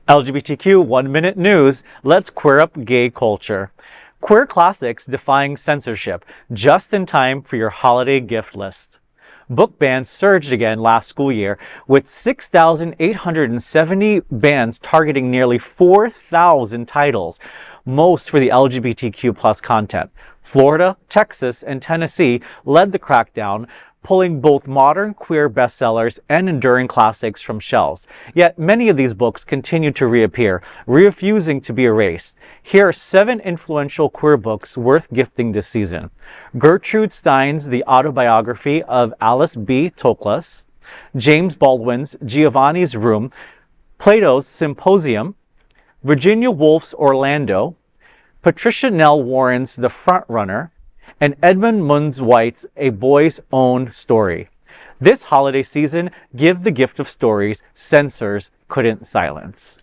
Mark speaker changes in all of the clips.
Speaker 1: LGBTQ 1-minute news. Let's queer up gay culture. Queer classics defying censorship, just in time for your holiday gift list. Book bans surged again last school year, with 6,870 bans targeting nearly 4,000 titles, most for the LGBTQ plus content. Florida, Texas, and Tennessee led the crackdown, pulling both modern queer bestsellers and enduring classics from shelves. Yet many of these books continue to reappear, refusing to be erased. Here are 7 influential queer books worth gifting this season. Gertrude Stein's The Autobiography of Alice B. Toklas, James Baldwin's Giovanni's Room, Plato's Symposium, Virginia Woolf's Orlando, Patricia Nell Warren's The Frontrunner, and Edmund White's A Boy's Own Story. This holiday season, give the gift of stories censors couldn't silence.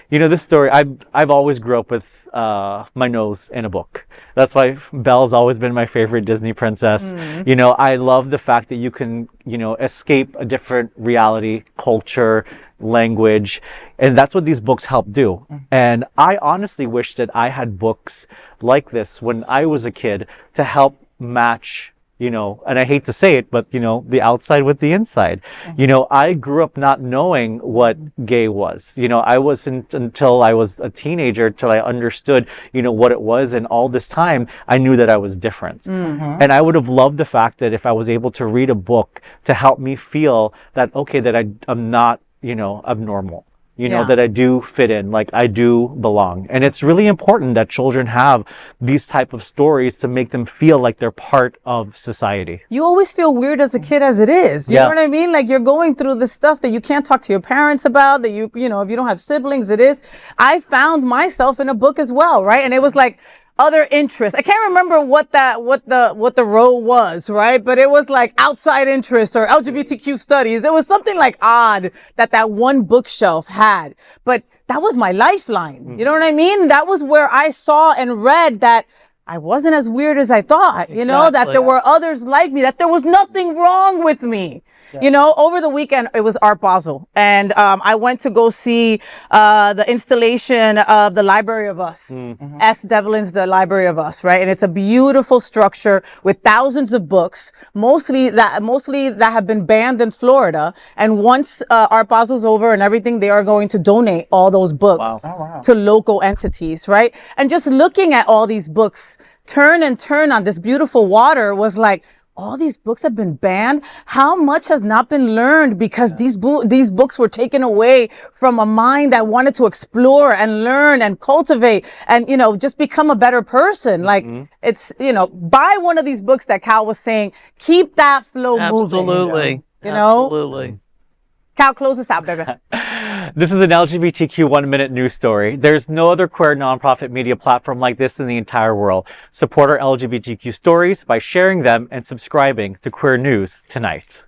Speaker 1: You know, this story, I've always grew up with my nose in a book. That's why Belle's always been my favorite Disney princess. You know, I love the fact that you can, you know, escape a different reality, culture, language, and that's what these books help do. And I honestly wish that I had books like this when I was a kid to help match, you know, and I hate to say it, but, you know, the outside with the inside. You know, I grew up not knowing what gay was. You know, I wasn't until I was a teenager till I understood, you know, what it was. And all this time, I knew that I was different. And I would have loved the fact that if I was able to read a book to help me feel that, okay, that I'm not, you know, abnormal. You know, that I do fit in, like I do belong. And it's really important that children have these type of stories to make them feel like they're part of society.
Speaker 2: You always feel weird as a kid as it is. You know what I mean? Like you're going through the stuff that you can't talk to your parents about, that you know, if you don't have siblings, it is. I found myself in a book as well, right? And it was like, other interests. I can't remember what the row was, right? But it was like outside interests or LGBTQ studies. It was something like odd that one bookshelf had. But that was my lifeline. You know what I mean? That was where I saw and read that I wasn't as weird as I thought, you know, that there were others like me, that there was nothing wrong with me. You know, over the weekend, it was Art Basel. And I went to go see the installation of the Library of Us. S. Devlin's The Library of Us, right? And it's a beautiful structure with thousands of books, mostly that have been banned in Florida. And once Art Basel's over and everything, they are going to donate all those books to local entities, right? And just looking at all these books turn and turn on this beautiful water was like, all these books have been banned. How much has not been learned because these books were taken away from a mind that wanted to explore and learn and cultivate and, you know, just become a better person. Like it's, you know, buy one of these books that Cal was saying, keep that flow moving.
Speaker 3: Absolutely.
Speaker 2: You know?
Speaker 3: Absolutely.
Speaker 2: Cal, close us out, baby.
Speaker 1: This is an LGBTQ 1-minute news story. There's no other queer nonprofit media platform like this in the entire world. Support our LGBTQ stories by sharing them and subscribing to Queer News Tonight.